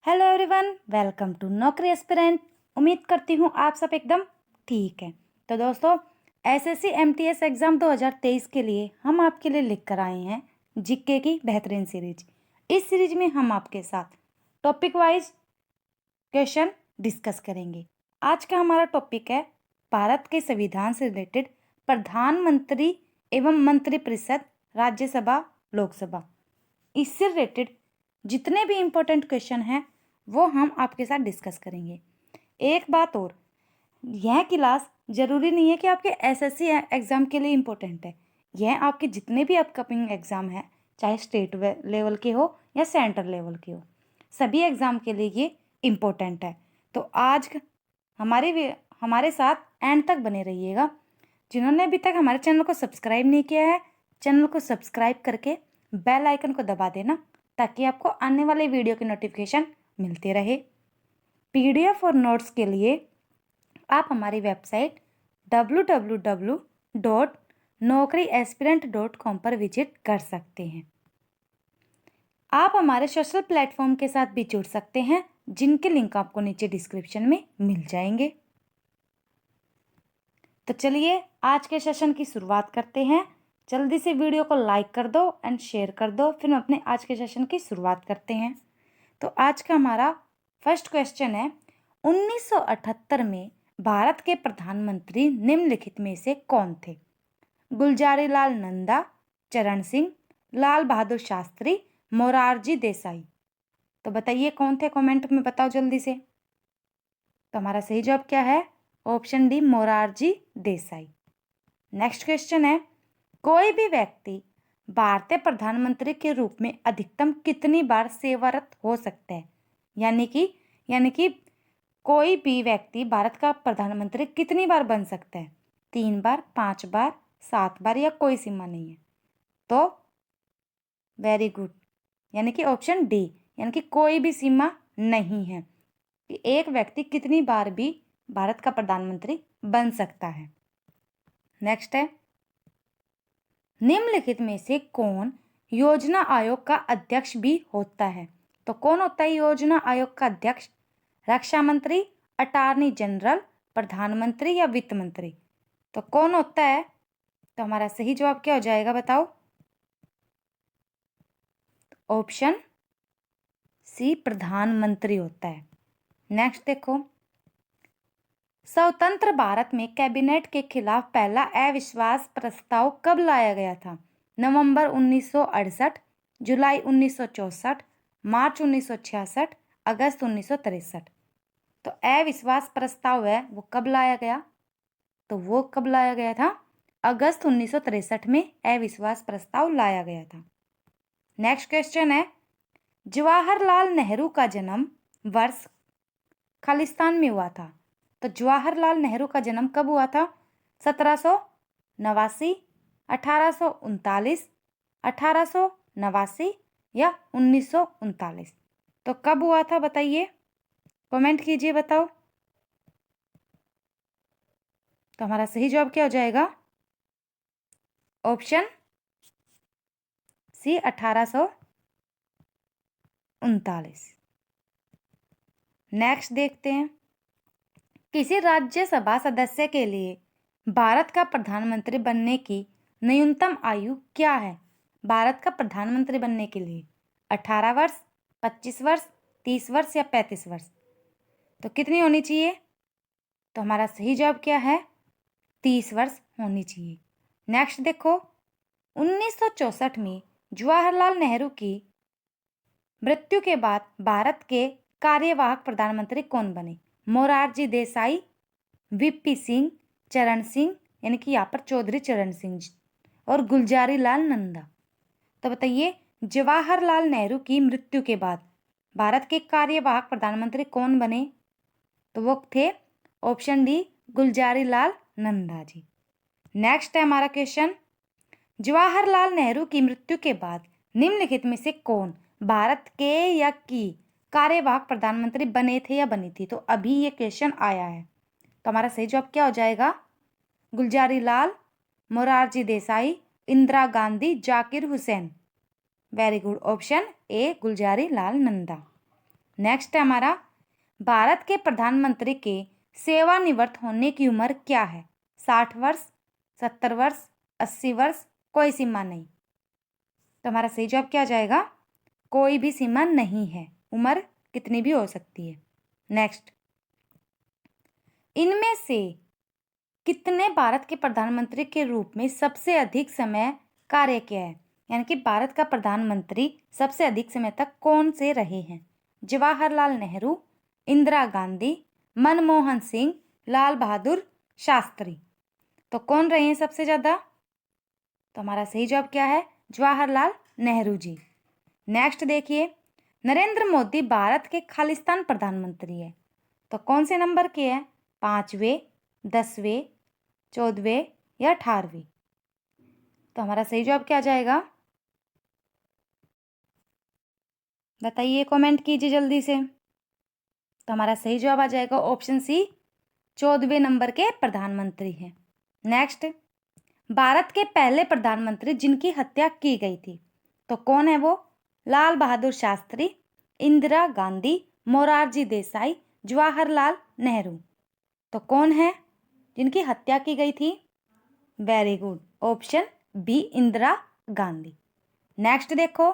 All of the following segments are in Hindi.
हेलो एवरीवन, वेलकम टू नौकरी एस्पिरेंट। उम्मीद करती हूँ आप सब एकदम ठीक है। तो दोस्तों, एसएससी एमटीएस एग्ज़ाम 2023 के लिए हम आपके लिए लेकर कर आए हैं जीके की बेहतरीन सीरीज। इस सीरीज में हम आपके साथ टॉपिक वाइज क्वेश्चन डिस्कस करेंगे। आज का हमारा टॉपिक है भारत के संविधान से रिलेटेड प्रधानमंत्री एवं मंत्रिपरिषद, राज्यसभा, लोकसभा। इससे रिलेटेड जितने भी इम्पोर्टेंट क्वेश्चन हैं वो हम आपके साथ डिस्कस करेंगे। एक बात और, यह क्लास ज़रूरी नहीं है कि आपके एसएससी एग्ज़ाम के लिए इम्पोर्टेंट है। यह आपके जितने भी अपकमिंग एग्ज़ाम हैं, चाहे स्टेट लेवल के हो या सेंट्रल लेवल के हो, सभी एग्ज़ाम के लिए ये इम्पोर्टेंट है। तो आज हमारे साथ एंड तक बने रहिएगा। जिन्होंने अभी तक हमारे चैनल को सब्सक्राइब नहीं किया है, चैनल को सब्सक्राइब करके बेल आइकन को दबा देना ताकि आपको आने वाले वीडियो की नोटिफिकेशन मिलते रहे। पीडीएफ और नोट्स के लिए आप हमारी वेबसाइट www.naukriaspirant.com पर विजिट कर सकते हैं। आप हमारे सोशल प्लेटफॉर्म के साथ भी जुड़ सकते हैं, जिनके लिंक आपको नीचे डिस्क्रिप्शन में मिल जाएंगे। तो चलिए आज के सेशन की शुरुआत करते हैं। जल्दी से वीडियो को लाइक कर दो एंड शेयर कर दो, फिर हम अपने आज के सेशन की शुरुआत करते हैं। तो आज का हमारा फर्स्ट क्वेश्चन है, 1978 में भारत के प्रधानमंत्री निम्नलिखित में से कौन थे? गुलजारी लाल नंदा, चरण सिंह, लाल बहादुर शास्त्री, मोरारजी देसाई। तो बताइए कौन थे, कमेंट में बताओ जल्दी से। तो हमारा सही जवाब क्या है? Option D, Morarji Desai. Next question है, कोई भी व्यक्ति भारतीय प्रधानमंत्री के रूप में अधिकतम कितनी बार सेवारत हो सकता है? यानी कि कोई भी व्यक्ति भारत का प्रधानमंत्री कितनी बार बन सकता है? 3 बार, 5 बार, 7 बार या कोई सीमा नहीं है? तो वेरी गुड, यानी कि ऑप्शन डी, यानी कि कोई भी सीमा नहीं है कि एक व्यक्ति कितनी बार भी भारत का प्रधानमंत्री बन सकता है। नेक्स्ट है, निम्नलिखित में से कौन योजना आयोग का अध्यक्ष भी होता है? तो कौन होता है योजना आयोग का अध्यक्ष? रक्षा मंत्री, अटॉर्नी जनरल, प्रधानमंत्री या वित्त मंत्री? तो कौन होता है? तो हमारा सही जवाब क्या हो जाएगा बताओ? ऑप्शन सी, प्रधानमंत्री होता है। नेक्स्ट देखो, स्वतंत्र भारत में कैबिनेट के खिलाफ पहला अविश्वास प्रस्ताव कब लाया गया था? नवंबर 1968, जुलाई 1964, मार्च 1966, अगस्त 1963। तो अविश्वास प्रस्ताव है वो कब लाया गया? तो वो कब लाया गया था? अगस्त 1963 में अविश्वास प्रस्ताव लाया गया था। नेक्स्ट क्वेश्चन है, जवाहरलाल नेहरू का जन्म वर्ष खालिस्तान में हुआ था। तो जवाहरलाल नेहरू का जन्म कब हुआ था? 1789, 1839, 1889 या 1939? तो कब हुआ था बताइए, कमेंट कीजिए बताओ। तो हमारा सही जवाब क्या हो जाएगा? Option C, 1839। नेक्स्ट देखते हैं, किसी राज्यसभा सदस्य के लिए भारत का प्रधानमंत्री बनने की न्यूनतम आयु क्या है? भारत का प्रधानमंत्री बनने के लिए 18 वर्ष, 25 वर्ष, 30 वर्ष या 35 वर्ष? तो कितनी होनी चाहिए? तो हमारा सही जवाब क्या है? 30 वर्ष होनी चाहिए। नेक्स्ट देखो, 1964 में जवाहरलाल नेहरू की मृत्यु के बाद भारत के कार्यवाहक प्रधानमंत्री कौन बने? मोरारजी देसाई, वीपी सिंह, चरण सिंह, यानी कि यहाँ पर चौधरी चरण सिंह और गुलजारी लाल नंदा। तो बताइए, जवाहरलाल नेहरू की मृत्यु के बाद भारत के कार्यवाहक प्रधानमंत्री कौन बने? तो वो थे option D, Gulzari Lal Nanda ji. Next है हमारा क्वेश्चन, जवाहरलाल नेहरू की मृत्यु के बाद निम्नलिखित में से कौन भारत के या की कार्यवाहक प्रधानमंत्री बने थे या बनी थी? तो अभी ये क्वेश्चन आया है। तो हमारा सही जवाब क्या हो जाएगा? Gulzari Lal, Morarji Desai, Indira Gandhi, Zakir Hussain. Very good, option A, Gulzari Lal Nanda. Next है हमारा, भारत के प्रधानमंत्री के सेवानिवृत्त होने की उम्र क्या है? 60 वर्ष, 70 वर्ष, 80 वर्ष, कोई सीमा नहीं। तो हमारा सही जवाब क्या जाएगा? कोई भी सीमा नहीं है, उम्र कितनी भी हो सकती है। नेक्स्ट, इनमें से कितने भारत के प्रधानमंत्री के रूप में सबसे अधिक समय कार्य किया है? यानी कि भारत का प्रधानमंत्री सबसे अधिक समय तक कौन से रहे हैं? जवाहरलाल नेहरू, इंदिरा गांधी, मनमोहन सिंह, लाल बहादुर शास्त्री। तो कौन रहे हैं सबसे ज्यादा? तो हमारा सही जवाब क्या है? जवाहरलाल नेहरू जी। नेक्स्ट देखिए, नरेंद्र मोदी भारत के खालिस्तान प्रधानमंत्री है, तो कौन से नंबर के हैं? 5वें, 10वें, 14वें या 18वें? तो हमारा सही जवाब क्या जाएगा? बताइए, कमेंट कीजिए जल्दी से। तो हमारा सही जवाब आ जाएगा ऑप्शन सी, 14वें नंबर के प्रधानमंत्री हैं। नेक्स्ट, भारत के पहले प्रधानमंत्री जिनकी हत्या की गई थी, तो कौन है वो? लाल बहादुर शास्त्री, इंदिरा गांधी, मोरारजी देसाई, जवाहरलाल नेहरू। तो कौन है जिनकी हत्या की गई थी? Very good, option B, Indira Gandhi. Next देखो,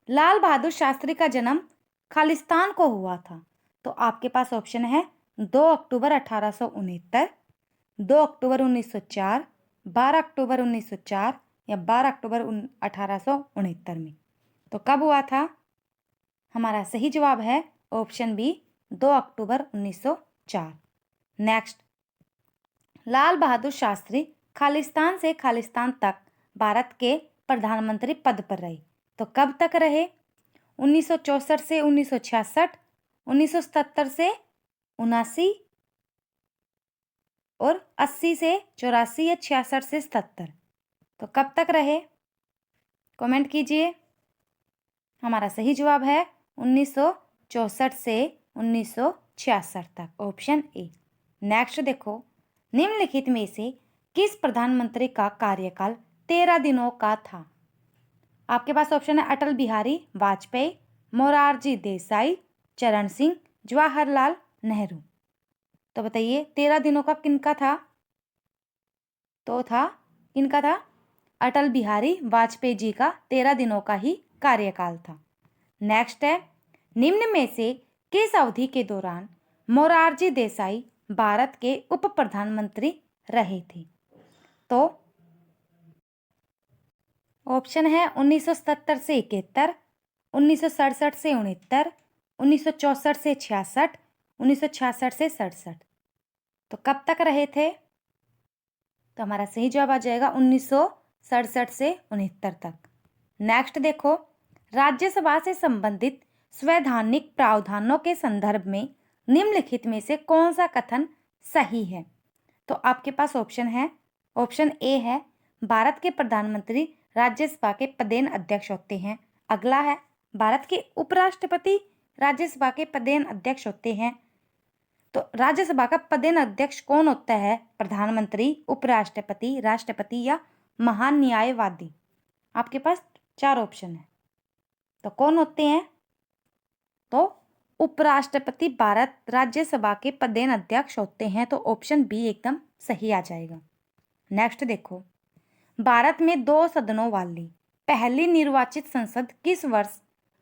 लाल बहादुर शास्त्री का जन्म खालिस्तान को हुआ था, तो आपके पास ऑप्शन है 2 अक्टूबर 1869, 2 अक्टूबर 1904, 12 अक्टूबर 1904 या 12 अक्टूबर 1869 में। तो कब हुआ था? हमारा सही जवाब है ऑप्शन बी, 2 अक्टूबर 1904। नेक्स्ट, लाल बहादुर शास्त्री खालिस्तान से खालिस्तान तक भारत के प्रधानमंत्री पद पर रहे, तो कब तक रहे? 1964 से 1966, 1977 से 79 और 80 से 84 या 66 से 77। तो कब तक रहे? कमेंट कीजिए। हमारा सही जवाब है 1964 से 1966 तक, ऑप्शन ए। नेक्स्ट देखो, निम्नलिखित में से किस प्रधानमंत्री का कार्यकाल 13 दिनों का था? आपके पास ऑप्शन है अटल बिहारी वाजपेयी, मोरारजी देसाई, चरण सिंह, जवाहरलाल नेहरू। तो बताइए 13 दिनों का किनका था? तो था, किनका था? अटल बिहारी वाजपेयी जी का 13 दिनों का ही कार्यकाल था। नेक्स्ट है, निम्न में से किस अवधि के दौरान मोरारजी देसाई भारत के उप प्रधानमंत्री रहे थे? तो ऑप्शन है 1977 से 71, 1967 से 69, 1964 से 66, 1966 से 67। तो कब तक रहे थे? तो हमारा सही जवाब आ जाएगा 1967 से 69 तक। नेक्स्ट देखो, राज्यसभा से संबंधित संवैधानिक प्रावधानों के संदर्भ में निम्नलिखित में से कौन सा कथन सही है? तो आपके पास ऑप्शन है, ऑप्शन ए है भारत के प्रधानमंत्री राज्यसभा के पदेन अध्यक्ष होते हैं। अगला है भारत के उपराष्ट्रपति राज्यसभा के पदेन अध्यक्ष होते हैं। तो राज्यसभा का पदेन अध्यक्ष कौन होता है? प्रधानमंत्री, उपराष्ट्रपति, राष्ट्रपति या महान न्यायवादी। आपके पास 4 ऑप्शन है, तो कौन होते हैं? तो उपराष्ट्रपति भारत राज्यसभा के पदेन अध्यक्ष होते हैं, तो ऑप्शन बी एकदम सही आ जाएगा। नेक्स्ट देखो, भारत में 2 सदनों वाली पहली निर्वाचित संसद किस वर्ष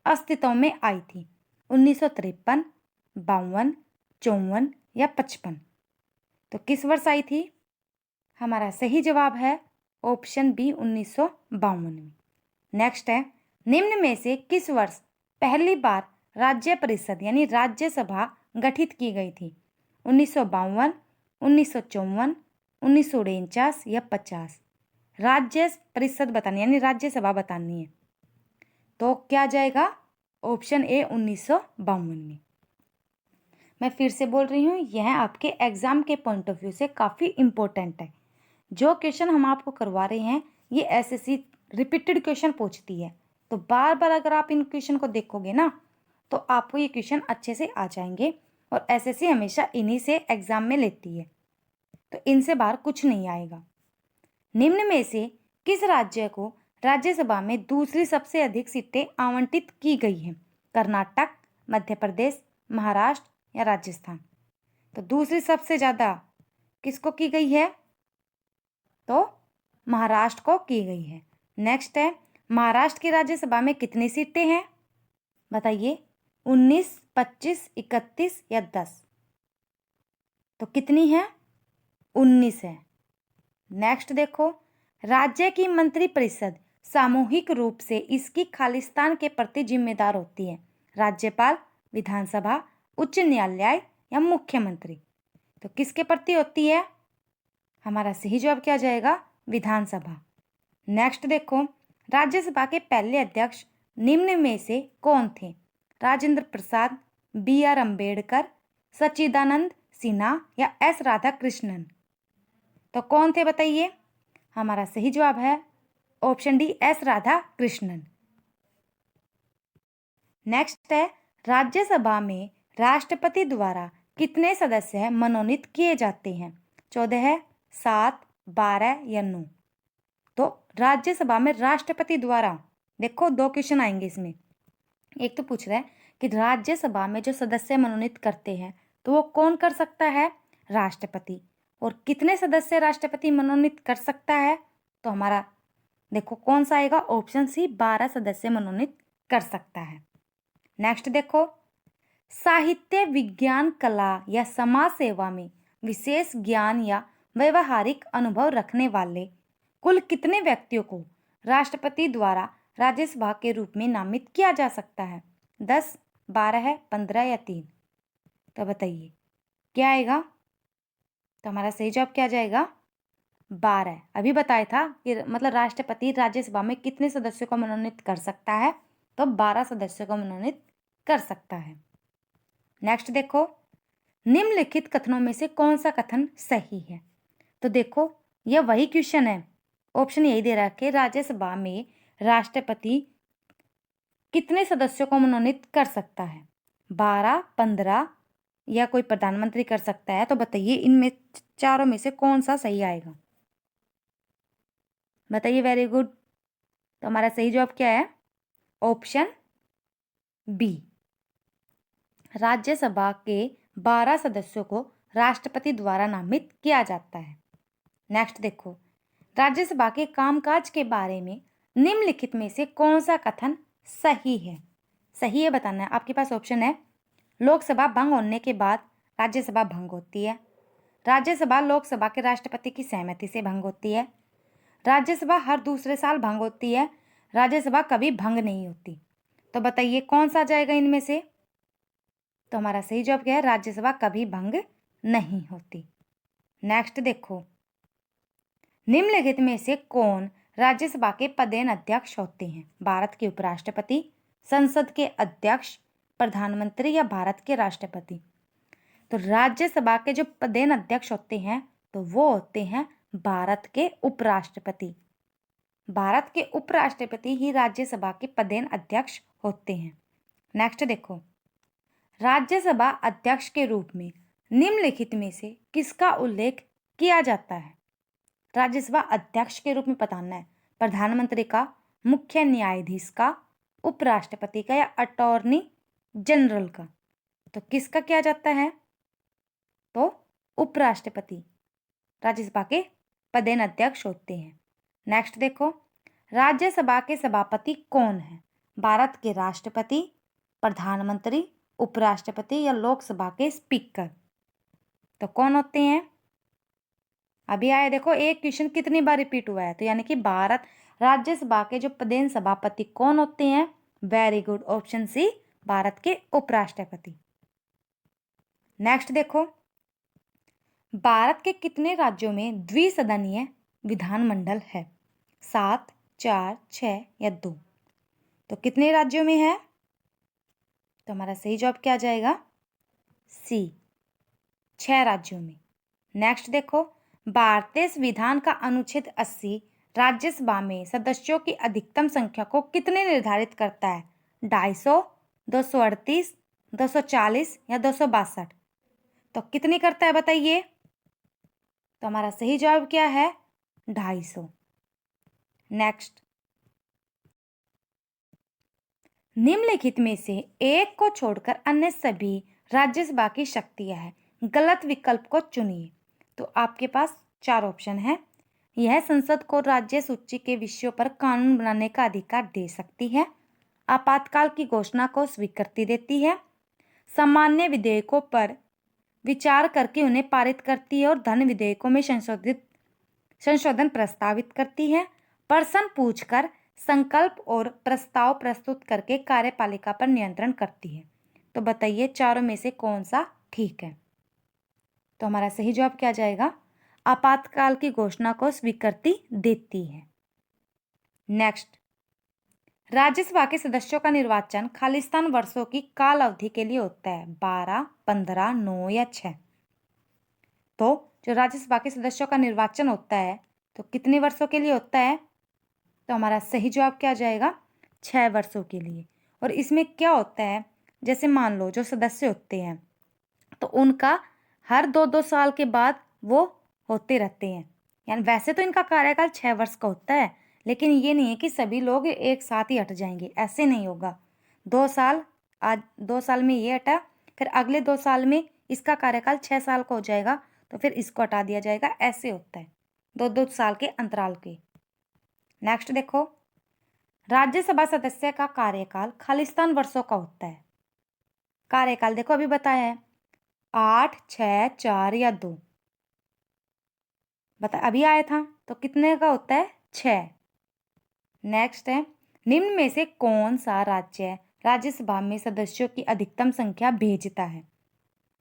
अस्तित्व में आई थी? 1953, 52, 54 या 55? तो किस वर्ष आई थी? हमारा सही जवाब है ऑप्शन बी, 1952 में। नेक्स्ट है, निम्न में से किस वर्ष पहली बार राज्य परिषद यानी राज्यसभा गठित की गई थी? 1952, 1954, 1949 या 50? राज्य परिषद बतानी यानी राज्यसभा बतानी है, तो क्या जाएगा? ऑप्शन ए, 1952 में। मैं फिर से बोल रही हूँ, यह आपके एग्जाम के पॉइंट ऑफ व्यू से काफ़ी इम्पोर्टेंट है। जो क्वेश्चन हम आपको करवा रहे हैं ये एसएससी रिपीटेड क्वेश्चन पूछती है, तो बार बार अगर आप इन क्वेश्चन को देखोगे ना तो आपको ये क्वेश्चन अच्छे से आ जाएंगे। और एसएससी हमेशा इन्हीं से एग्जाम में लेती है, तो इनसे बाहर कुछ नहीं आएगा। निम्न में से किस राज्य को राज्यसभा में दूसरी सबसे अधिक सीटें आवंटित की गई हैं? कर्नाटक, मध्य प्रदेश, महाराष्ट्र या राजस्थान? तो दूसरी सबसे ज़्यादा किसको की गई है? तो महाराष्ट्र को की गई है। नेक्स्ट है, महाराष्ट्र की राज्यसभा में कितनी सीटें हैं? बताइए, 19, 25, 31 या 10? तो कितनी है? 19 है। नेक्स्ट देखो, राज्य की मंत्रिपरिषद सामूहिक रूप से इसकी खालिस्तान के प्रति जिम्मेदार होती है। राज्यपाल, विधानसभा, उच्च न्यायालय या मुख्यमंत्री? तो किसके प्रति होती है? हमारा सही जवाब क्या जाएगा? विधानसभा। नेक्स्ट देखो, राज्यसभा के पहले अध्यक्ष निम्न में से कौन थे? राजेंद्र प्रसाद, बी आर अम्बेडकर, सच्चिदानंद सिन्हा या एस राधाकृष्णन? तो कौन थे बताइए? हमारा सही जवाब है option D, S Radhakrishnan. Next है, राज्यसभा में राष्ट्रपति द्वारा कितने सदस्य मनोनीत किए जाते हैं? 14, 7, 12 या 9? तो राज्यसभा में राष्ट्रपति द्वारा, देखो दो क्वेश्चन आएंगे इसमें। एक तो पूछ रहा है कि राज्यसभा में जो सदस्य मनोनीत करते हैं तो वो कौन कर सकता है? राष्ट्रपति। और कितने सदस्य राष्ट्रपति मनोनीत कर सकता है? तो हमारा देखो कौन सा आएगा? ऑप्शन सी, 12 सदस्य मनोनीत कर सकता है। नेक्स्ट देखो, साहित्य, विज्ञान, कला या समाज सेवा में विशेष ज्ञान या व्यवहारिक अनुभव रखने वाले कुल कितने व्यक्तियों को राष्ट्रपति द्वारा राज्यसभा के रूप में नामित किया जा सकता है? 10, 12, 15 या 3? तो बताइए क्या आएगा? तो हमारा सही जवाब क्या जाएगा? 12। अभी बताया था कि मतलब राष्ट्रपति राज्यसभा में कितने सदस्यों को मनोनीत कर सकता है? तो 12 सदस्यों को मनोनीत कर सकता है। नेक्स्ट देखो, निम्नलिखित कथनों में से कौन सा कथन सही है? तो देखो यह वही क्वेश्चन है, ऑप्शन यही दे रहा है कि राज्यसभा में राष्ट्रपति कितने सदस्यों को मनोनीत कर सकता है? 12, 15 या कोई प्रधानमंत्री कर सकता है? तो बताइए इनमें चारों में से कौन सा सही आएगा? बताइए। Very good. तो हमारा सही जवाब क्या है? Option B. राज्यसभा के 12 सदस्यों को राष्ट्रपति द्वारा नामित किया जाता है। नेक्स्ट देखो, राज्यसभा के कामकाज के बारे में निम्नलिखित में से कौन सा कथन सही है? सही है बताना है। आपके पास ऑप्शन है, लोकसभा भंग होने के बाद राज्यसभा भंग होती है, राज्यसभा लोकसभा के राष्ट्रपति की सहमति से भंग होती है, राज्यसभा हर दूसरे साल भंग होती है, राज्यसभा कभी भंग नहीं होती। तो बताइए कौन सा जाएगा इनमें से? तो हमारा सही जवाब क्या है? राज्यसभा कभी भंग नहीं होती। नेक्स्ट देखो, निम्नलिखित में से कौन राज्यसभा के पदेन अध्यक्ष होते हैं? भारत के उपराष्ट्रपति, संसद के अध्यक्ष, प्रधानमंत्री या भारत के राष्ट्रपति? तो राज्यसभा के जो पदेन अध्यक्ष होते हैं तो वो होते हैं भारत के उपराष्ट्रपति। भारत के उपराष्ट्रपति ही राज्यसभा के पदेन अध्यक्ष होते हैं। नेक्स्ट देखो, राज्यसभा अध्यक्ष के रूप में निम्नलिखित में से किसका उल्लेख किया जाता है? राज्यसभा अध्यक्ष के रूप में बताना है, प्रधानमंत्री का, मुख्य न्यायाधीश का, उपराष्ट्रपति का या अटॉर्नी जनरल का? तो किसका किया जाता है? तो उपराष्ट्रपति राज्यसभा के पदेन अध्यक्ष होते हैं। नेक्स्ट देखो, राज्यसभा के सभापति कौन है? भारत के राष्ट्रपति, प्रधानमंत्री, उपराष्ट्रपति या लोकसभा के स्पीकर? तो कौन होते हैं? अभी आया देखो, एक क्वेश्चन कितनी बार रिपीट हुआ है, तो यानी कि भारत राज्यसभा के जो पदेन सभापति कौन होते हैं? Very good, option C, Bharat के उपराष्ट्रपति। नेक्स्ट देखो, भारत के कितने राज्यों में द्विसदनीय विधानमंडल है? 7, 4, 6 या 2? तो कितने राज्यों में है? तो हमारा सही जवाब क्या जाएगा? सी, 6 राज्यों में। नेक्स्ट देखो, भारतीय संविधान का अनुच्छेद 80 राज्यसभा में सदस्यों की अधिकतम संख्या को कितने निर्धारित करता है? 250, 238, 240 या 262? तो कितनी करता है बताइए? तो हमारा सही जवाब क्या है? 250। नेक्स्ट, निम्नलिखित में से एक को छोड़कर अन्य सभी राज्यसभा की शक्तियां हैं, गलत विकल्प को चुनिए। तो आपके पास 4 ऑप्शन है। यह संसद को राज्य सूची के विषयों पर कानून बनाने का अधिकार दे सकती है, आपातकाल की घोषणा को स्वीकृति देती है, सामान्य विधेयकों पर विचार करके उन्हें पारित करती है और धन विधेयकों में संशोधन प्रस्तावित करती है, प्रश्न पूछकर संकल्प और प्रस्ताव प्रस्तुत करके कार्यपालिका पर नियंत्रण करती है। तो बताइए चारों में से कौन सा ठीक है? तो हमारा सही जवाब क्या जाएगा? आपातकाल की घोषणा को स्वीकृति देती है। नेक्स्ट, राज्यसभा के सदस्यों का निर्वाचन खालिस्तान वर्षों की काल अवधि के लिए होता है, 12, 15, 9 या 6। तो जो राज्यसभा के सदस्यों का निर्वाचन होता है तो कितने वर्षों के लिए होता है? तो हमारा सही जवाब क्या जाएगा? 6 वर्षों के लिए। और इसमें क्या होता है, जैसे मान लो जो सदस्य होते हैं तो उनका हर 2-2 साल के बाद वो होते रहते हैं। यानी वैसे तो इनका कार्यकाल 6 वर्ष का होता है, लेकिन ये नहीं है कि सभी लोग एक साथ ही हट जाएंगे, ऐसे नहीं होगा। 2 साल, आज 2 साल में ये हटा, फिर अगले 2 साल में इसका कार्यकाल 6 साल का हो जाएगा, तो फिर इसको हटा दिया जाएगा, ऐसे होता है 2-2 साल के अंतराल के। नेक्स्ट देखो, राज्यसभा सदस्य का कार्यकाल खालिस्तान वर्षों का होता है। कार्यकाल देखो अभी बताया है 8, 6, 4 या 2, बता अभी आया था, तो कितने का होता है? 6। नेक्स्ट है, निम्न में से कौन सा राज्य राज्यसभा में सदस्यों की अधिकतम संख्या भेजता है?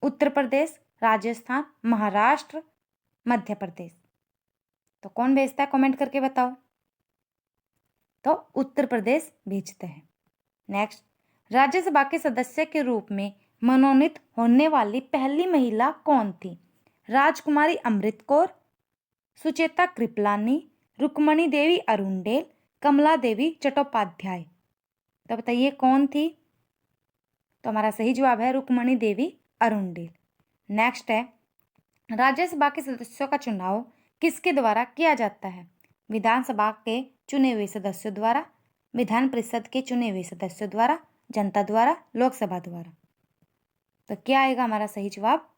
उत्तर प्रदेश, राजस्थान, महाराष्ट्र, मध्य प्रदेश। तो कौन भेजता है? कमेंट करके बताओ। तो उत्तर प्रदेश भेजते हैं। नेक्स्ट, राज्यसभा के सदस्य के रूप में मनोनीत होने वाली पहली महिला कौन थी? राजकुमारी अमृत कौर, सुचेता कृपलानी, रुक्मणी देवी अरुणडेल, कमला देवी चट्टोपाध्याय। तो बताइए कौन थी? तो हमारा सही जवाब है रुक्मणी देवी अरुणडेल। नेक्स्ट है, राज्यसभा के सदस्यों का चुनाव किसके द्वारा किया जाता है? विधानसभा के चुने हुए सदस्यों द्वारा, विधान परिषद के चुने हुए सदस्यों द्वारा, जनता द्वारा, लोकसभा द्वारा। तो क्या आएगा हमारा सही जवाब?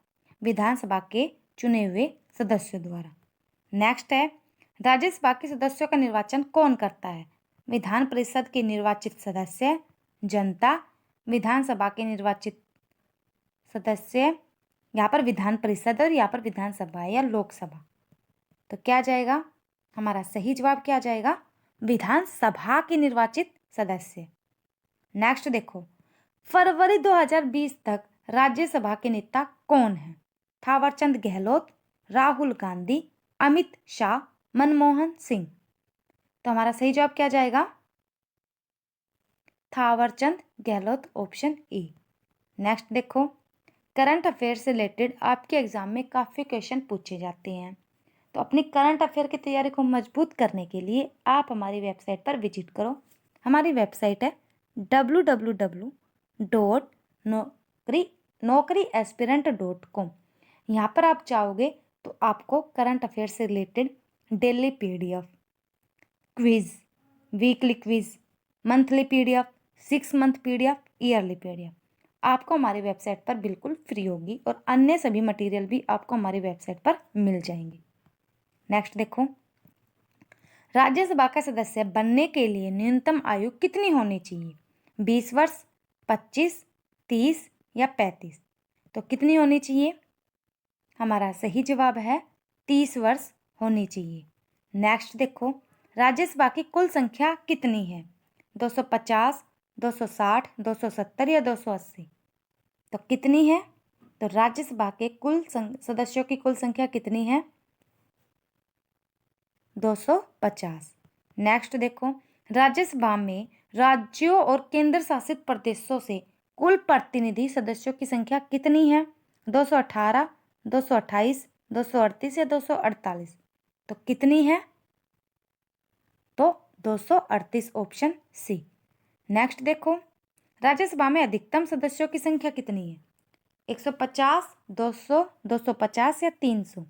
विधानसभा के चुने हुए सदस्यों द्वारा। नेक्स्ट है, राज्यसभा के सदस्यों का निर्वाचन कौन करता है? विधान परिषद के निर्वाचित सदस्य, जनता, विधानसभा के निर्वाचित सदस्य, यहाँ पर विधान परिषद और यहाँ पर विधानसभा या लोकसभा। तो क्या जाएगा हमारा सही जवाब? क्या जाएगा? विधानसभा के निर्वाचित सदस्य। नेक्स्ट देखो, फरवरी 2020 तक राज्यसभा के नेता कौन है? थावरचंद गहलोत, राहुल गांधी, अमित शाह, मनमोहन सिंह। तो हमारा सही जवाब क्या जाएगा? Thawarchand Gehlot, option A. Next देखो, करंट अफेयर से रिलेटेड आपके एग्जाम में काफ़ी क्वेश्चन पूछे जाते हैं, तो अपनी करंट अफेयर की तैयारी को मजबूत करने के लिए आप हमारी वेबसाइट पर विजिट करो। हमारी वेबसाइट है www.naukriaspirant.com। यहाँ पर आप जाओगे तो आपको करंट अफेयर से related daily PDF, quiz, weekly quiz, monthly PDF, 6 month PDF, yearly PDF आपको हमारी वेबसाइट पर बिल्कुल फ्री होगी, और अन्य सभी मटेरियल भी आपको हमारी वेबसाइट पर मिल जाएंगे। नेक्स्ट देखो, राज्यसभा का सदस्य बनने के लिए न्यूनतम आयु कितनी होनी चाहिए? 20 वर्ष, 25, 30 या 35। तो कितनी होनी चाहिए? हमारा सही जवाब है 30 वर्ष होनी चाहिए। नेक्स्ट देखो, राज्यसभा की कुल संख्या कितनी है? 250, 260, 270 या 280। तो कितनी है? तो राज्यसभा के कुल सदस्यों की कुल संख्या कितनी है? 250। नेक्स्ट देखो, राज्यसभा में राज्यों और केंद्र शासित प्रदेशों से कुल प्रतिनिधि सदस्यों की संख्या कितनी है? 218, 228, 238 या 248। तो कितनी है? तो 238, ऑप्शन सी। नेक्स्ट देखो, राज्यसभा में अधिकतम सदस्यों की संख्या कितनी है? 150, 200, 250 या 300।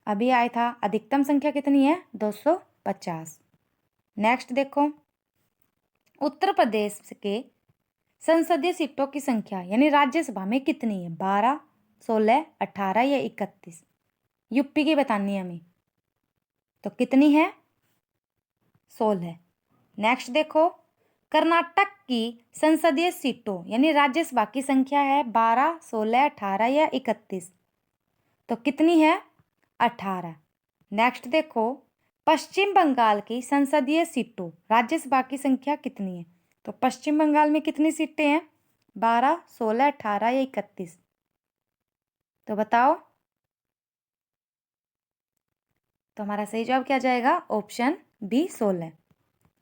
अभी आया था, अधिकतम संख्या कितनी है? 250। नेक्स्ट देखो, उत्तर प्रदेश के संसदीय सीटों की संख्या यानी राज्यसभा में कितनी है? 12, 16, 18 या 31? यूपी की बतानी है हमें। तो कितनी है? 16। नेक्स्ट देखो, कर्नाटक की संसदीय सीटों यानी राज्यसभा की संख्या है 12, 16, 18 या 31? तो कितनी है? 18। नेक्स्ट देखो, पश्चिम बंगाल की संसदीय सीटों राज्यसभा की संख्या कितनी है? तो पश्चिम बंगाल में कितनी सीटें हैं? 12, 16, 18 या 31? तो बताओ। तो हमारा सही जवाब क्या जाएगा? Option B 16।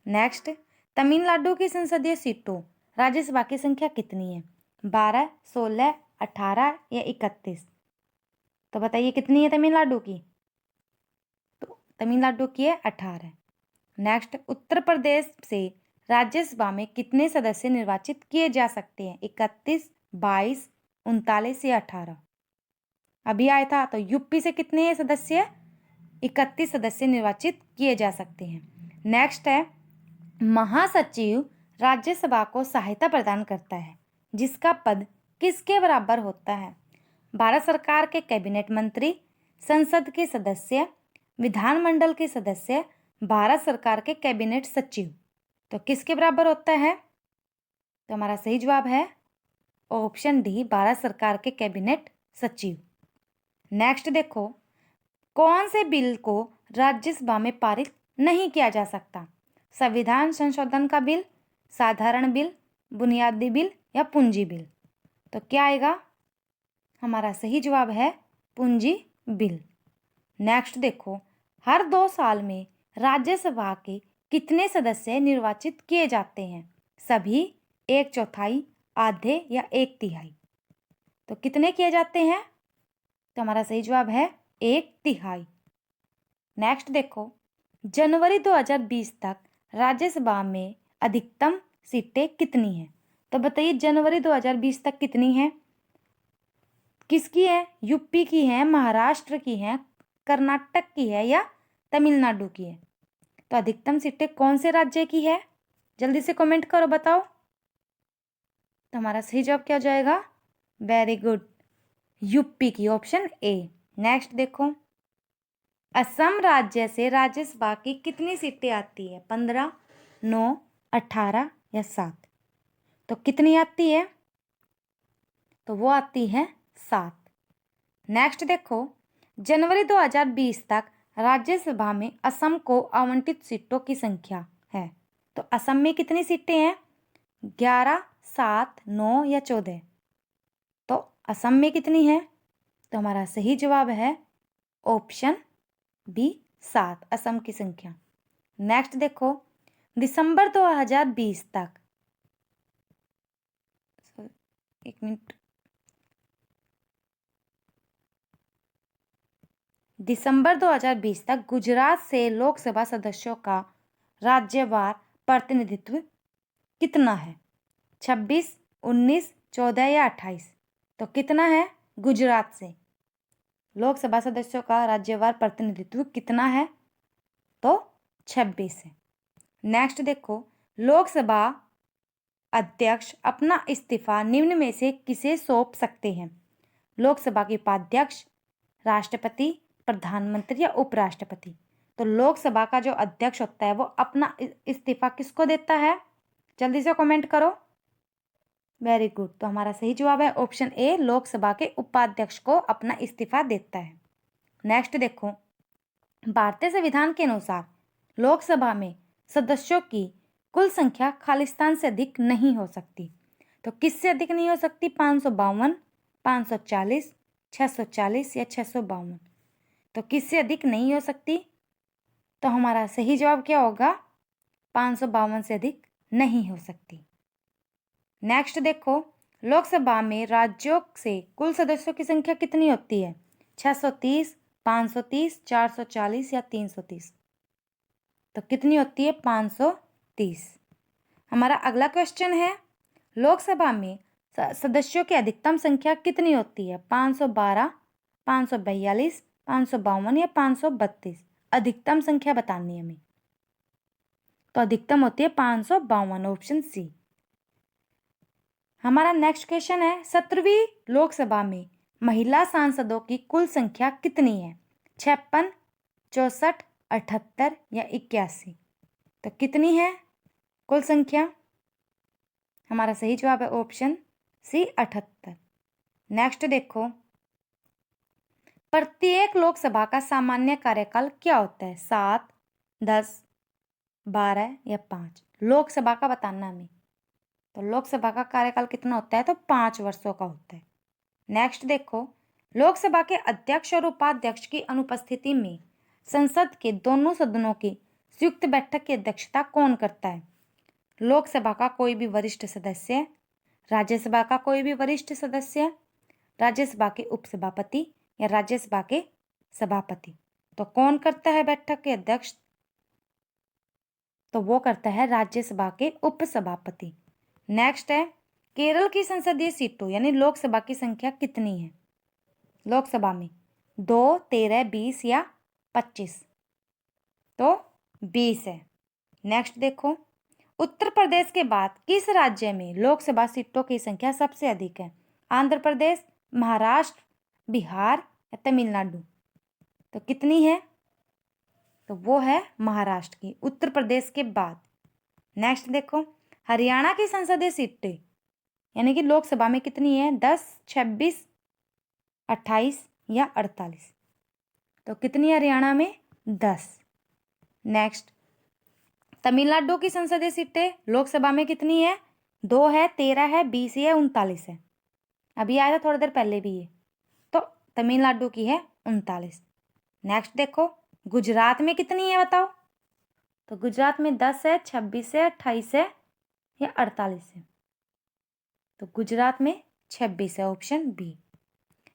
नेक्स्ट, तमिलनाडु की संसदीय सीटों राज्यसभा की संख्या कितनी है? 12, 16, 18 या 31? तो बताइए कितनी है तमिलनाडु की? तो तमिलनाडु की है 18। नेक्स्ट, उत्तर प्रदेश से राज्यसभा में कितने सदस्य निर्वाचित किए जा सकते हैं? 31, 22, 39 या 18? अभी आया था। तो यूपी से कितने सदस्य? 31 सदस्य निर्वाचित किए जा सकते हैं। नेक्स्ट है, महासचिव राज्यसभा को सहायता प्रदान करता है, जिसका पद किसके बराबर होता है? भारत सरकार के कैबिनेट मंत्री, संसद के सदस्य, विधानमंडल के सदस्य, भारत सरकार के कैबिनेट सचिव? तो किसके बराबर होता है? तो हमारा सही जवाब है ऑप्शन डी, भारत सरकार के कैबिनेट सचिव। नेक्स्ट देखो, कौन से बिल को राज्यसभा में पारित नहीं किया जा सकता? संविधान संशोधन का बिल, साधारण बिल, बुनियादी बिल या पूंजी बिल? तो क्या आएगा? हमारा सही जवाब है पूंजी बिल। नेक्स्ट देखो, हर 2 साल में राज्यसभा के कितने सदस्य निर्वाचित किए जाते हैं? सभी, 1/4, आधे या 1/3? तो कितने किए जाते हैं? तो हमारा सही जवाब है 1/3। नेक्स्ट देखो, जनवरी 2020 तक राज्यसभा में अधिकतम सीटें कितनी हैं? तो बताइए जनवरी 2020 तक कितनी है? किसकी है? यूपी की है, महाराष्ट्र की है, कर्नाटक की है या तमिलनाडु की है? तो अधिकतम सीटें कौन से राज्य की है? जल्दी से कमेंट करो, बताओ। तो हमारा सही जवाब क्या हो जाएगा? वेरी गुड, यूपी की, ऑप्शन ए। नेक्स्ट देखो, असम राज्य से राज्यसभा की कितनी सीटें आती है? 15, 9, 18 या 7? तो कितनी आती है? तो वो आती है 7। नेक्स्ट देखो, जनवरी 2020 तक राज्यसभा में असम को आवंटित सीटों की संख्या है। तो असम में कितनी सीटें हैं? 11, 7, 9 या 14? तो असम में कितनी है? तो हमारा सही जवाब है ऑप्शन बी 7, असम की संख्या। नेक्स्ट देखो, दिसंबर 2020 तक, एक मिनट, दिसंबर 2020 तक गुजरात से लोकसभा सदस्यों का राज्यवार प्रतिनिधित्व कितना है? 26, 19, 14 या 28? तो कितना है गुजरात से लोकसभा सदस्यों का राज्यवार प्रतिनिधित्व कितना है? तो 26 है। नेक्स्ट देखो, लोकसभा अध्यक्ष अपना इस्तीफा निम्न में से किसे सौंप सकते हैं? लोकसभा के उपाध्यक्ष, राष्ट्रपति, प्रधानमंत्री या उपराष्ट्रपति? तो लोकसभा का जो अध्यक्ष होता है वो अपना इस्तीफा किसको देता है? जल्दी से कमेंट करो। वेरी गुड, तो हमारा सही जवाब है ऑप्शन ए, लोकसभा के उपाध्यक्ष को अपना इस्तीफा देता है। नेक्स्ट देखो, भारतीय संविधान के अनुसार लोकसभा में सदस्यों की कुल संख्या खालिस्तान से अधिक नहीं हो सकती। तो किससे अधिक नहीं हो सकती? 552, 540, 640 या 652? तो किससे अधिक नहीं हो सकती? तो हमारा सही जवाब क्या होगा? 552 से अधिक नहीं हो सकती। नेक्स्ट देखो, लोकसभा में राज्यों से कुल सदस्यों की संख्या कितनी होती है? 630, 530, 440 या 330? तो कितनी होती है? 530। हमारा अगला क्वेश्चन है, लोकसभा में सदस्यों की अधिकतम संख्या कितनी होती है? 512, 542, 552 या 532? अधिकतम संख्या बतानी है हमें। तो अधिकतम होती है 552, ऑप्शन सी। हमारा नेक्स्ट क्वेश्चन है 17वीं लोकसभा में महिला सांसदों की कुल संख्या कितनी है? 56, 64, 78 या 81? तो कितनी है कुल संख्या? हमारा सही जवाब है ऑप्शन सी 78। नेक्स्ट देखो, प्रत्येक लोकसभा का सामान्य कार्यकाल क्या होता है? 7, 10, 12 या 5? लोकसभा का बताना हमें। तो लोकसभा का कार्यकाल कितना होता है? तो 5 वर्षों का होता है। नेक्स्ट देखो, लोकसभा के अध्यक्ष और उपाध्यक्ष की अनुपस्थिति में संसद के दोनों सदनों की संयुक्त बैठक की अध्यक्षता कौन करता है? लोकसभा का कोई भी वरिष्ठ सदस्य, राज्यसभा का कोई भी वरिष्ठ सदस्य, राज्यसभा के उपसभापति या राज्यसभा के सभापति? तो कौन करता है बैठक के अध्यक्ष? तो वो करता है राज्यसभा के उपसभापति। नेक्स्ट है, केरल की संसदीय सीटों यानी लोकसभा की संख्या कितनी है? लोकसभा में 2, 13, 20 या 25? तो 20 है। नेक्स्ट देखो, उत्तर प्रदेश के बाद किस राज्य में लोकसभा सीटों की संख्या सबसे अधिक है? आंध्र प्रदेश, महाराष्ट्र, बिहार या तमिलनाडु? तो कितनी है? तो वो है महाराष्ट्र की, उत्तर प्रदेश के बाद। नेक्स्ट देखो, हरियाणा की संसदीय सीटें यानी कि लोकसभा में कितनी है? 10, 26, 28 या 48? तो कितनी है हरियाणा में? 10। नेक्स्ट, तमिलनाडु की संसदीय सीटें लोकसभा में कितनी है? 2 है, 13 है, 20 है, 39 है? अभी आया था थोड़ी देर पहले भी ये। तो तमिलनाडु की है 39। नेक्स्ट देखो, गुजरात में कितनी है बताओ? तो गुजरात में 10 है, 26 है, 28 है या 48 है? तो गुजरात में 26 है, ऑप्शन बी।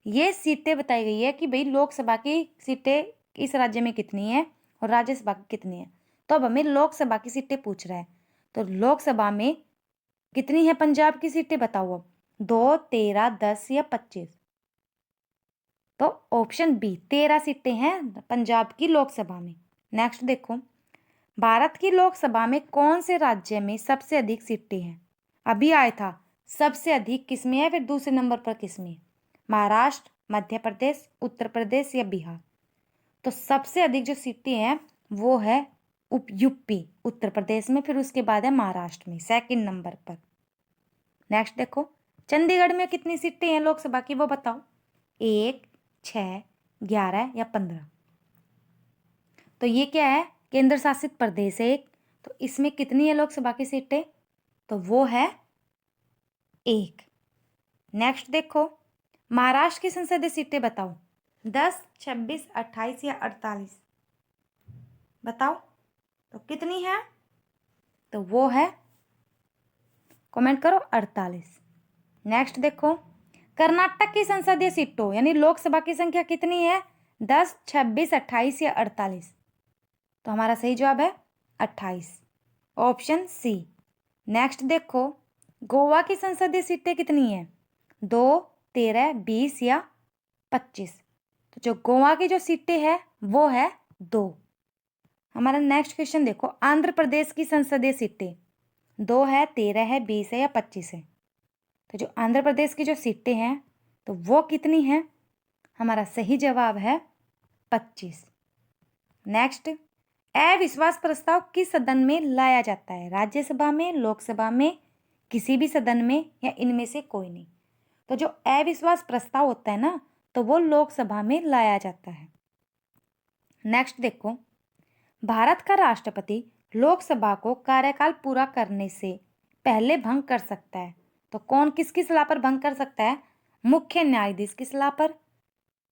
ये सीटें बताई गई है कि भाई लोकसभा की सीटें इस राज्य में कितनी है और राज्यसभा की कितनी है। तो अब हमें लोकसभा की सीटें पूछ रहा है। तो लोकसभा में कितनी है पंजाब की सीटें बताओ अब? 2, 13, 10 या 25? तो ऑप्शन बी 13 सीटें हैं पंजाब की लोकसभा में। नेक्स्ट देखो, भारत की लोकसभा में कौन से राज्य में सबसे अधिक सीटें हैं? अभी आया था सबसे अधिक किसमें है, फिर दूसरे नंबर पर किसमें है? महाराष्ट्र, मध्य प्रदेश, उत्तर प्रदेश या बिहार? तो सबसे अधिक जो सीटें हैं वो है यूपी, उत्तर प्रदेश में, फिर उसके बाद है महाराष्ट्र में सेकंड नंबर पर। नेक्स्ट देखो, चंडीगढ़ में कितनी सीटें हैं लोकसभा की वो बताओ? 1, 6, 11 या 15? तो ये क्या है? केंद्र शासित प्रदेश है एक। तो इसमें कितनी है लोकसभा की सीटें? तो वो है 1। नेक्स्ट देखो, महाराष्ट्र की संसदीय सीटें बताओ? 10, 26, 28 या 48? बताओ तो कितनी है? तो वो है, कमेंट करो, 48। नेक्स्ट देखो, कर्नाटक की संसदीय सीटों यानी लोकसभा की संख्या कितनी है? 10, 26, 28 या 48? तो हमारा सही जवाब है 28, ऑप्शन सी। नेक्स्ट देखो, गोवा की संसदीय सीटें कितनी है? 2, 13, 20 या 25? तो जो गोवा की जो सीटें है वो है 2। हमारा नेक्स्ट क्वेश्चन देखो, आंध्र प्रदेश की संसदीय सीटें 2 है, 13 है, 20 है या 25 है? तो जो आंध्र प्रदेश की जो सीटें हैं तो वो कितनी है? हमारा सही जवाब है 25। नेक्स्ट, अविश्वास प्रस्ताव किस सदन में लाया जाता है? राज्यसभा में, लोकसभा में, किसी भी सदन में या इनमें से कोई नहीं? तो जो अविश्वास प्रस्ताव होता है ना तो वो लोकसभा में लाया जाता है। नेक्स्ट देखो, भारत का राष्ट्रपति लोकसभा को कार्यकाल पूरा करने से पहले भंग कर सकता है। तो कौन किसकी सलाह पर भंग कर सकता है? मुख्य न्यायाधीश की सलाह पर,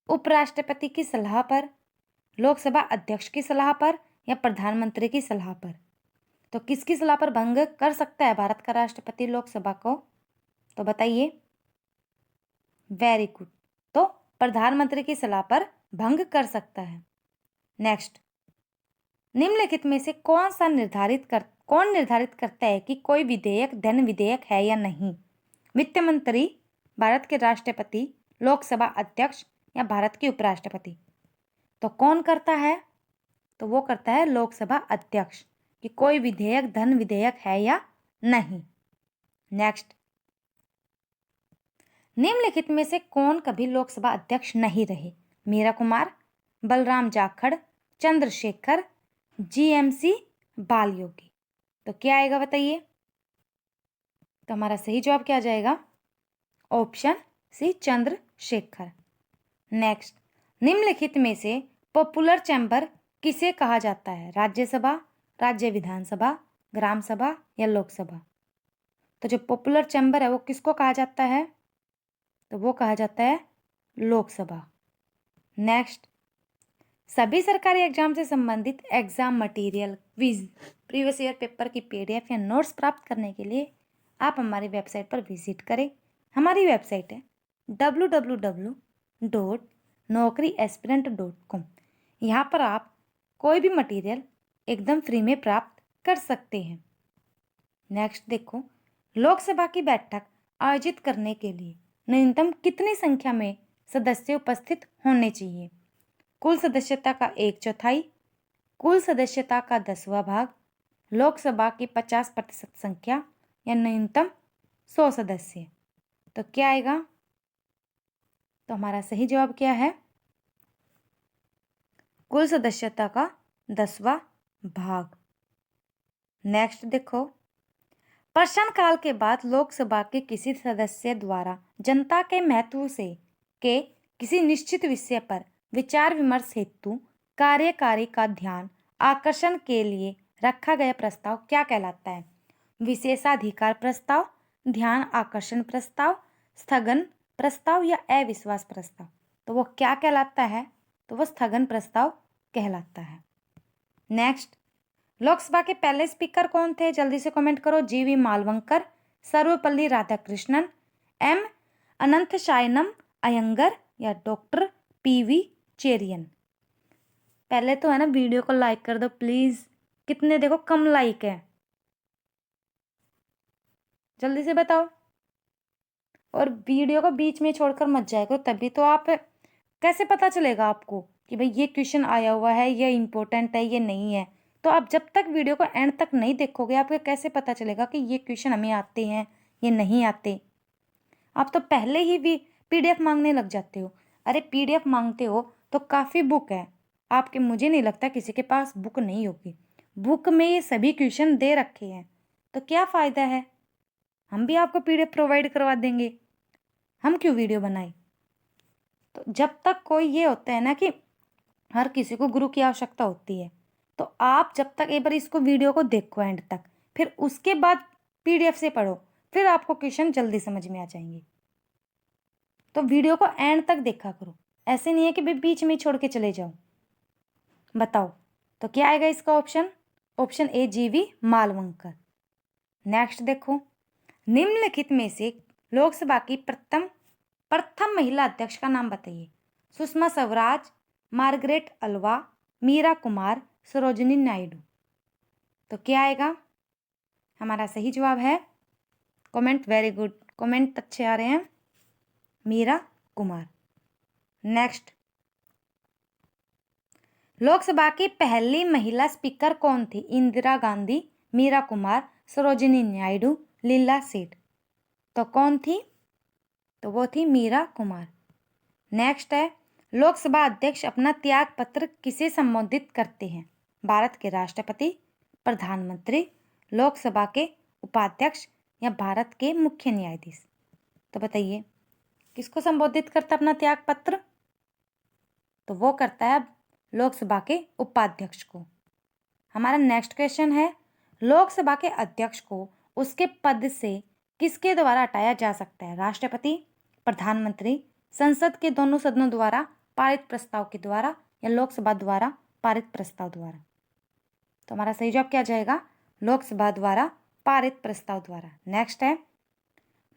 उपराष्ट्रपति की सलाह पर, लोकसभा अध्यक्ष की सलाह पर या प्रधानमंत्री की सलाह पर? तो किसकी सलाह पर भंग कर सकता है भारत का राष्ट्रपति लोकसभा को? तो बताइए। वेरी गुड, तो प्रधानमंत्री की सलाह पर भंग कर सकता है। नेक्स्ट, निम्नलिखित में से कौन निर्धारित करता है कि कोई विधेयक धन विधेयक है या नहीं? वित्त मंत्री, भारत के राष्ट्रपति, लोकसभा अध्यक्ष या भारत के उपराष्ट्रपति? तो कौन करता है? तो वो करता है लोकसभा अध्यक्ष कि कोई विधेयक धन विधेयक है या नहीं। नेक्स्ट, निम्नलिखित में से कौन कभी लोकसभा अध्यक्ष नहीं रहे? मीरा कुमार, बलराम जाखड़, चंद्रशेखर, जीएमसी बालयोगी। तो क्या आएगा बताइए? तो हमारा सही जवाब क्या आ जाएगा? Option C, Chandrashekhar. नेक्स्ट, निम्नलिखित में से पॉपुलर चैम्बर किसे कहा जाता है? राज्यसभा, राज्य विधानसभा, ग्राम सभा या लोकसभा? तो जो पॉपुलर चैम्बर है वो किसको कहा जाता है? तो वो कहा जाता है लोकसभा। नेक्स्ट, सभी सरकारी एग्जाम से संबंधित exam material, quiz, previous year paper की पीडीएफ या नोट्स प्राप्त करने के लिए आप हमारी वेबसाइट पर विजिट करें। हमारी वेबसाइट है www.naukriaspirant.com। यहाँ पर आप कोई भी मटेरियल एकदम फ्री में प्राप्त कर सकते हैं। नेक्स्ट देखो, लोकसभा की बैठक आयोजित करने के लिए न्यूनतम कितनी संख्या में सदस्य उपस्थित होने चाहिए? कुल सदस्यता का 1/4, कुल सदस्यता का 10वां भाग, लोकसभा की 50% संख्या या न्यूनतम 100 सदस्य? तो क्या आएगा? तो हमारा सही जवाब क्या है? कुल सदस्यता का 10वां भाग। नेक्स्ट देखो, प्रश्नकाल के बाद लोकसभा के किसी सदस्य द्वारा जनता के महत्व से के किसी निश्चित विषय पर विचार विमर्श हेतु कार्यकारी का ध्यान आकर्षण के लिए रखा गया प्रस्ताव क्या कहलाता है? विशेषाधिकार प्रस्ताव, ध्यान आकर्षण प्रस्ताव, स्थगन प्रस्ताव या अविश्वास प्रस्ताव? तो वो क्या कहलाता है? तो वो स्थगन प्रस्ताव कहलाता है। नेक्स्ट, लोकसभा के पहले स्पीकर कौन थे? जल्दी से कमेंट करो। जीवी मालवंकर, सर्वपल्ली राधाकृष्णन, एम अनंत शायनम अयंगर या डॉक्टर पीवी चेरियन? पहले तो है ना, वीडियो को लाइक कर दो प्लीज। कितने देखो कम लाइक है, जल्दी से बताओ। और वीडियो को बीच में छोड़कर मत जाया करो, तभी तो आप, कैसे पता चलेगा आपको कि भाई ये क्वेश्चन आया हुआ है, ये इंपॉर्टेंट है, ये नहीं है? तो आप जब तक वीडियो को एंड तक नहीं देखोगे आपको कैसे पता चलेगा कि ये क्वेश्चन हमें आते हैं, ये नहीं आते? आप तो पहले ही भी पीडीएफ मांगने लग जाते हो। अरे पीडीएफ मांगते हो तो काफ़ी बुक है आपके, मुझे नहीं लगता किसी के पास बुक नहीं होगी। बुक में ये सभी क्वेश्चन दे रखे हैं, तो क्या फ़ायदा है? हम भी आपको पीडीएफ प्रोवाइड करवा देंगे, हम क्यों वीडियो बनाए? तो जब तक कोई, ये होता है ना कि हर किसी को गुरु की आवश्यकता होती है, तो आप जब तक एक बार इसको वीडियो को देखो एंड तक, फिर उसके बाद पीडीएफ से पढ़ो, फिर आपको क्वेश्चन जल्दी समझ में आ जाएंगे। तो वीडियो को एंड तक देखा करो, ऐसे नहीं है कि बीच में छोड़ के चले जाओ। बताओ तो क्या आएगा इसका ऑप्शन? ऑप्शन ए, जीवी मालवंकर। नेक्स्ट देखो, निम्नलिखित में से लोकसभा की प्रथम महिला अध्यक्ष का नाम बताइए। सुषमा स्वराज, मार्गरेट अल्वा, मीरा कुमार, सरोजिनी नायडू? तो क्या आएगा? हमारा सही जवाब है, कमेंट, वेरी गुड, कमेंट अच्छे आ रहे हैं, मीरा कुमार। नेक्स्ट, लोकसभा की पहली महिला स्पीकर कौन थी? इंदिरा गांधी, मीरा कुमार, सरोजिनी नायडू, लीला सेठ? तो कौन थी? तो वो थी मीरा कुमार। नेक्स्ट है, लोकसभा अध्यक्ष अपना त्याग पत्र किसे संबोधित करते हैं? भारत के राष्ट्रपति, प्रधानमंत्री, लोकसभा के उपाध्यक्ष या भारत के मुख्य न्यायाधीश? तो बताइए किसको संबोधित करता है अपना त्याग पत्र? तो वो करता है लोकसभा के उपाध्यक्ष को। हमारा नेक्स्ट क्वेश्चन है, लोकसभा के अध्यक्ष को उसके पद से किसके द्वारा हटाया जा सकता है? राष्ट्रपति, प्रधानमंत्री, संसद के दोनों सदनों द्वारा पारित प्रस्ताव के द्वारा या लोकसभा द्वारा पारित प्रस्ताव द्वारा? तो हमारा सही जवाब क्या जाएगा? लोकसभा द्वारा पारित प्रस्ताव द्वारा। नेक्स्ट है,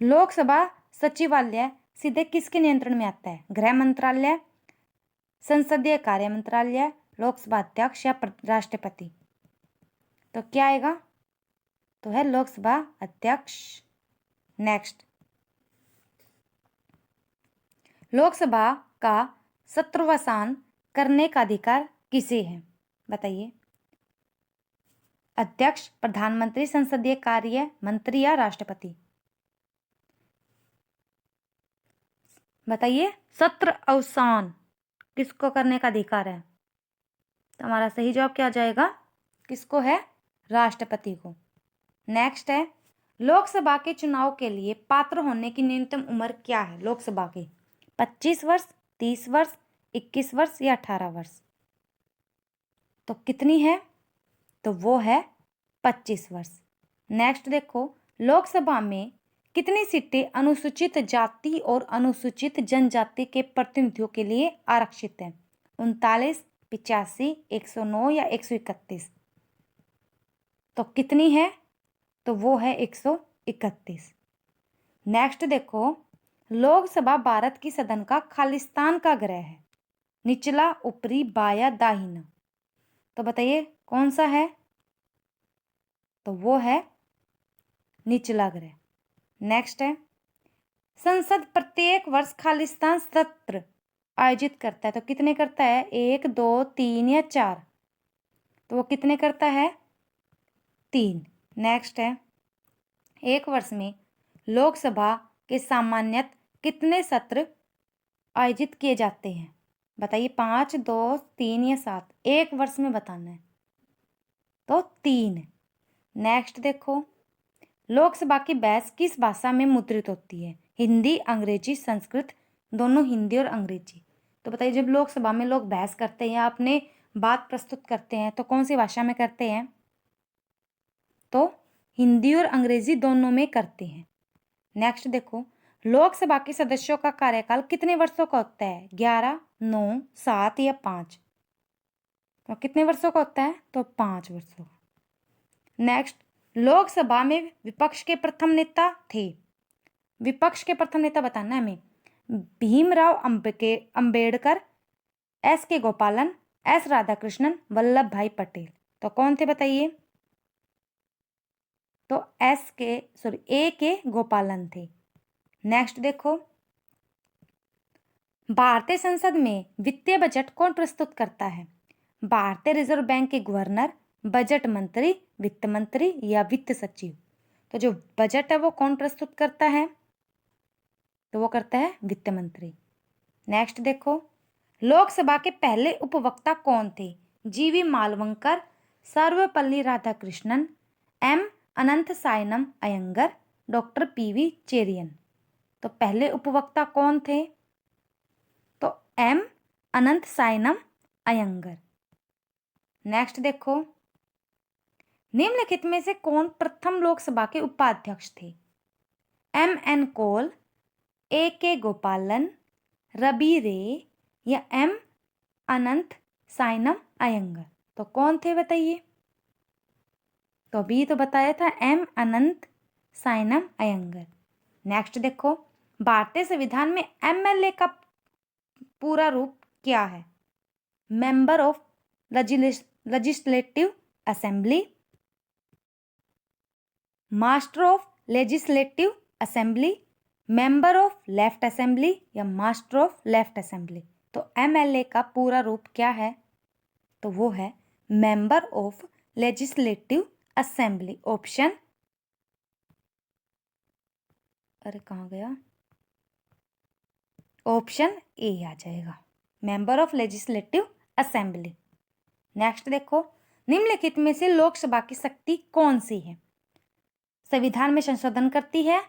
लोकसभा सचिवालय सीधे किसके नियंत्रण में आता है? गृह मंत्रालय, संसदीय कार्य मंत्रालय, लोकसभा अध्यक्ष या राष्ट्रपति? तो क्या आएगा? तो है लोकसभा अध्यक्ष। नेक्स्ट, लोकसभा का सत्रवसान करने का अधिकार किसे है? बताइए। अध्यक्ष, प्रधानमंत्री, संसदीय कार्य मंत्री या राष्ट्रपति? बताइए, सत्र अवसान किसको करने का अधिकार है? तो हमारा सही जवाब क्या आ जाएगा? किसको है? राष्ट्रपति को। नेक्स्ट है, लोकसभा के चुनाव के लिए पात्र होने की न्यूनतम उम्र क्या है लोकसभा की? 25 वर्ष, 30 वर्ष, 21 वर्ष या 18 वर्ष? तो कितनी है? तो वो है 25 वर्ष। नेक्स्ट देखो, लोकसभा में कितनी सीटें अनुसूचित जाति और अनुसूचित जनजाति के प्रतिनिधियों के लिए आरक्षित हैं? 39, 85, 109 या 131? तो कितनी है? तो वो है 131। नेक्स्ट देखो, लोकसभा भारत की सदन का खालिस्तान का ग्रह है, निचला, ऊपरी, बाया, दाहिना? तो बताइए कौन सा है? तो वो है निचला ग्रह। नेक्स्ट है, संसद प्रत्येक वर्ष खालिस्तान सत्र आयोजित करता है, तो कितने करता है? 1, 2, 3 या 4? तो वो कितने करता है? 3। नेक्स्ट है, एक वर्ष में लोकसभा के सामान्यतः कितने सत्र आयोजित किए जाते हैं? बताइए, 5, 2, 3 या 7? एक वर्ष में बताना है, तो 3। नेक्स्ट देखो, लोकसभा की बहस किस भाषा में मुद्रित होती है? हिंदी, अंग्रेजी, संस्कृत? दोनों हिंदी और अंग्रेजी। तो बताइए, जब लोकसभा में लोग बहस करते हैं या अपने बात प्रस्तुत करते हैं तो कौन सी भाषा में करते हैं? तो हिंदी और अंग्रेजी दोनों में करते हैं। नेक्स्ट देखो, लोकसभा के सदस्यों का कार्यकाल कितने वर्षों का होता है? 11, 9, 7 या 5? तो कितने वर्षों का होता है? तो 5 वर्षों का। नेक्स्ट, लोकसभा में विपक्ष के प्रथम नेता थे। विपक्ष के प्रथम नेता बताना है हमें। भीमराव अंबेडकर, एस के गोपालन, एस राधाकृष्णन, वल्लभ भाई पटेल? तो कौन थे बताइए? तो ए के गोपालन थे। नेक्स्ट देखो, भारतीय संसद में वित्तीय बजट कौन प्रस्तुत करता है? भारतीय रिजर्व बैंक के गवर्नर, बजट मंत्री, वित्त मंत्री या वित्त सचिव? तो जो बजट है वो कौन प्रस्तुत करता है? तो वो करता है वित्त मंत्री। नेक्स्ट देखो, लोकसभा के पहले उपवक्ता कौन थे? जीवी मालवंकर, सर्वपल्ली राधाकृष्णन, एम अनंत सायनम अयंगर, डॉक्टर पीवी चेरियन? तो पहले उपवक्ता कौन थे? तो एम अनंत सायनम अयंगर। नेक्स्ट देखो, निम्नलिखित में से कौन प्रथम लोकसभा के उपाध्यक्ष थे? एम एन कोल, ए के गोपालन, रवि रे या एम अनंत सायनम अयंगर? तो कौन थे बताइए? तो अभी तो बताया था एम अनंत सायनम अयंगर। नेक्स्ट देखो, भारतीय संविधान में एमएलए का पूरा रूप क्या है? Member of legislative assembly, master of legislative assembly, member of left assembly या मास्टर ऑफ लेफ्ट असेंबली? तो एमएलए का पूरा रूप क्या है? तो वो है member of legislative assembly. Option, अरे कहाँ गया? ऑप्शन ए आ जाएगा, member of legislative assembly. Next देखो, निम्नलिखित में से लोकसभा की शक्ति कौन सी है? संविधान में संशोधन करती है,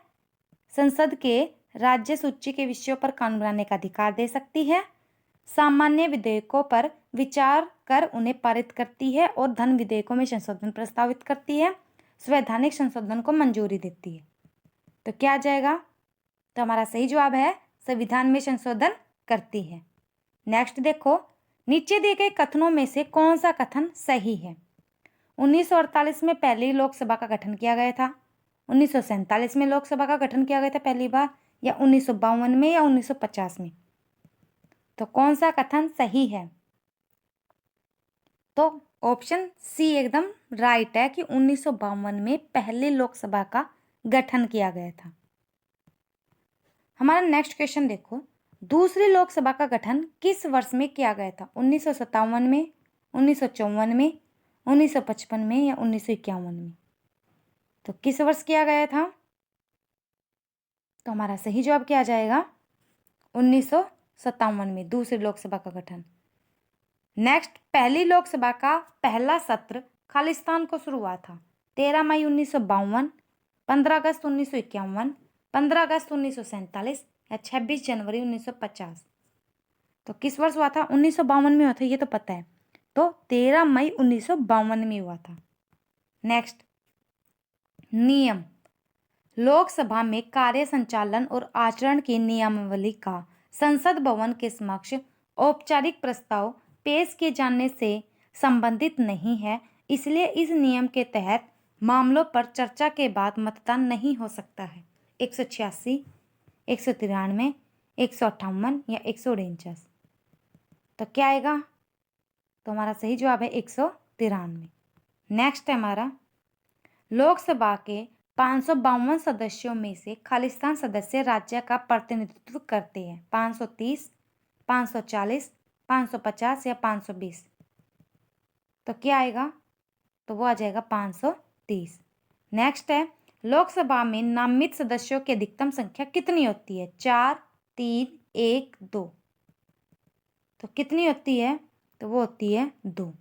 संसद के राज्य सूची के विषयों पर कानून बनाने का अधिकार दे सकती है, सामान्य विधेयकों पर विचार कर उन्हें पारित करती है और धन विधेयकों में संशोधन प्रस्तावित करती है, संवैधानिक संशोधन को मंजूरी देती है? तो क्या आ जाएगा? तो हमारा सही जवाब है संविधान में संशोधन करती है। नेक्स्ट देखो, नीचे दिए गए कथनों में से कौन सा कथन सही है? 1948 में पहली लोकसभा का गठन किया गया था, 1947 में लोकसभा का गठन किया गया था पहली बार, या 1952 में या 1950 में? तो कौन सा कथन सही है? तो ऑप्शन सी एकदम राइट है कि 1952 में पहले लोकसभा का गठन किया गया था। हमारा नेक्स्ट क्वेश्चन देखो, दूसरी लोकसभा का गठन किस वर्ष में किया गया था? 1957 में, 1954 में, 1955 में या 1951 में? तो किस वर्ष किया गया था? तो हमारा सही जवाब क्या आ जाएगा? 1957 में दूसरी लोकसभा का गठन। नेक्स्ट, पहली लोकसभा का पहला सत्र खालिस्तान को शुरू हुआ था 13 मई 1952, 15 अगस्त 1951, 15 अगस्त 1947 या 26 जनवरी 1950। तो किस वर्ष हुआ था? 1952 में हुआ था, ये तो पता है। तो 13 मई 1952 में हुआ था। नेक्स्ट, नियम। लोकसभा में कार्य संचालन और आचरण की नियमावली का संसद भवन के समक्ष औपचारिक प्रस्ताव पेश किए जाने से संबंधित नहीं है, इसलिए इस नियम के तहत मामलों पर चर्चा के बाद मतदान नहीं हो सकता है। 186, 193, 158 या 149। तो क्या आएगा? तो हमारा सही जवाब है 193। नेक्स्ट है हमारा, लोकसभा के 552 सदस्यों में से खालिस्तान सदस्य राज्य का प्रतिनिधित्व करते हैं। 530, 540, 550 या 520। तो क्या आएगा? तो वो आ जाएगा 530। नेक्स्ट है, लोकसभा में नामित सदस्यों की अधिकतम संख्या कितनी होती है? 4, 3, 1, 2। तो कितनी होती है? तो वो होती है 2।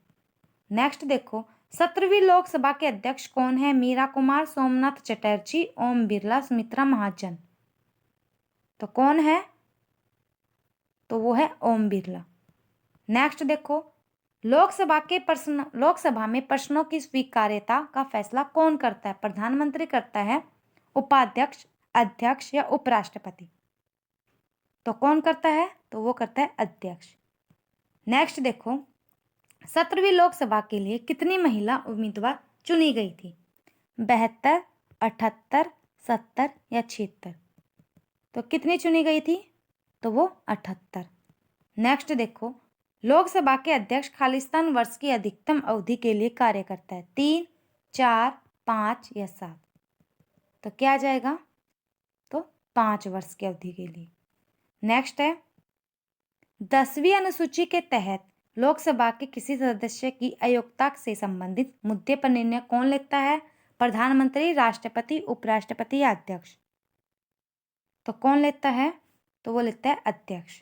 नेक्स्ट देखो, 17वीं लोकसभा के अध्यक्ष कौन है? मीरा कुमार, सोमनाथ चटर्जी, ओम बिरला, सुमित्रा महाजन। तो कौन है? तो वो है ओम बिरला। नेक्स्ट देखो, लोकसभा में प्रश्नों की स्वीकार्यता का फैसला कौन करता है? प्रधानमंत्री करता है, उपाध्यक्ष, अध्यक्ष या उपराष्ट्रपति। तो कौन करता है? तो वो करता है अध्यक्ष। नेक्स्ट देखो, 17वीं लोकसभा के लिए कितनी महिला उम्मीदवार चुनी गई थी? 72, 78, 70 या 76। तो कितनी चुनी गई थी? तो वो 78। नेक्स्ट देखो, लोकसभा के अध्यक्ष खालिस्तान वर्ष की अधिकतम अवधि के लिए कार्य करता है। 3, 4, 5 या 7। तो क्या आ जाएगा? तो 5 वर्ष की अवधि के लिए। नेक्स्ट है, 10वीं अनुसूची के तहत लोकसभा के किसी सदस्य की अयोग्यता से संबंधित मुद्दे पर निर्णय कौन लेता है? प्रधानमंत्री, राष्ट्रपति, उपराष्ट्रपति या अध्यक्ष। तो कौन लेता है? तो वो लेता है अध्यक्ष।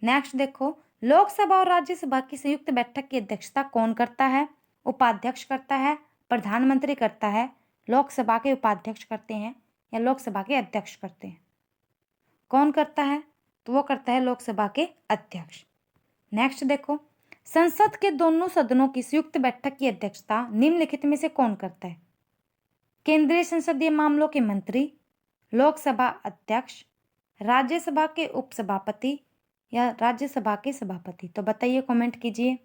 नेक्स्ट देखो, लोकसभा और राज्यसभा की संयुक्त बैठक की अध्यक्षता कौन करता है? उपाध्यक्ष करता है, प्रधानमंत्री करता है, लोकसभा के उपाध्यक्ष करते हैं या लोकसभा के अध्यक्ष करते हैं। कौन करता है? तो वो करता है लोकसभा के अध्यक्ष। नेक्स्ट देखो, संसद के दोनों सदनों की संयुक्त बैठक की अध्यक्षता निम्नलिखित में से कौन करता है? केंद्रीय संसदीय मामलों के मंत्री, लोकसभा अध्यक्ष, राज्यसभा के उपसभापति या राज्यसभा के सभापति। तो बताइए, कमेंट कीजिए।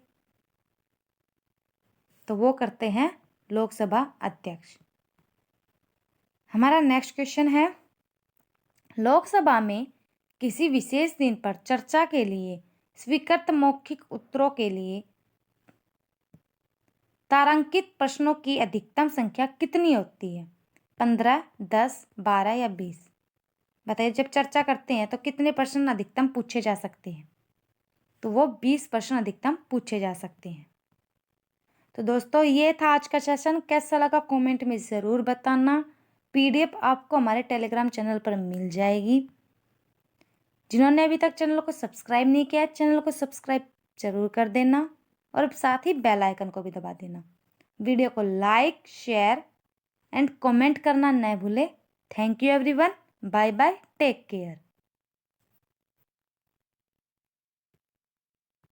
तो वो करते हैं लोकसभा अध्यक्ष। हमारा नेक्स्ट क्वेश्चन है, लोकसभा में किसी विशेष दिन पर चर्चा के लिए स्वीकृत मौखिक उत्तरों के लिए तारांकित प्रश्नों की अधिकतम संख्या कितनी होती है? 15, 10, 12 या 20। बताइए, जब चर्चा करते हैं तो कितने प्रश्न अधिकतम पूछे जा सकते हैं? तो वो 20 प्रश्न अधिकतम पूछे जा सकते हैं। तो दोस्तों, ये था आज का सेशन। कैसा लगा कमेंट में ज़रूर बताना। PDF आपको हमारे टेलीग्राम चैनल पर मिल जाएगी। जिन्होंने अभी तक चैनल को सब्सक्राइब नहीं किया, चैनल को सब्सक्राइब जरूर कर देना और साथ ही बेल आइकन को भी दबा देना। वीडियो को लाइक, शेयर एंड कमेंट करना न भूले। Thank you everyone. Bye bye, take care.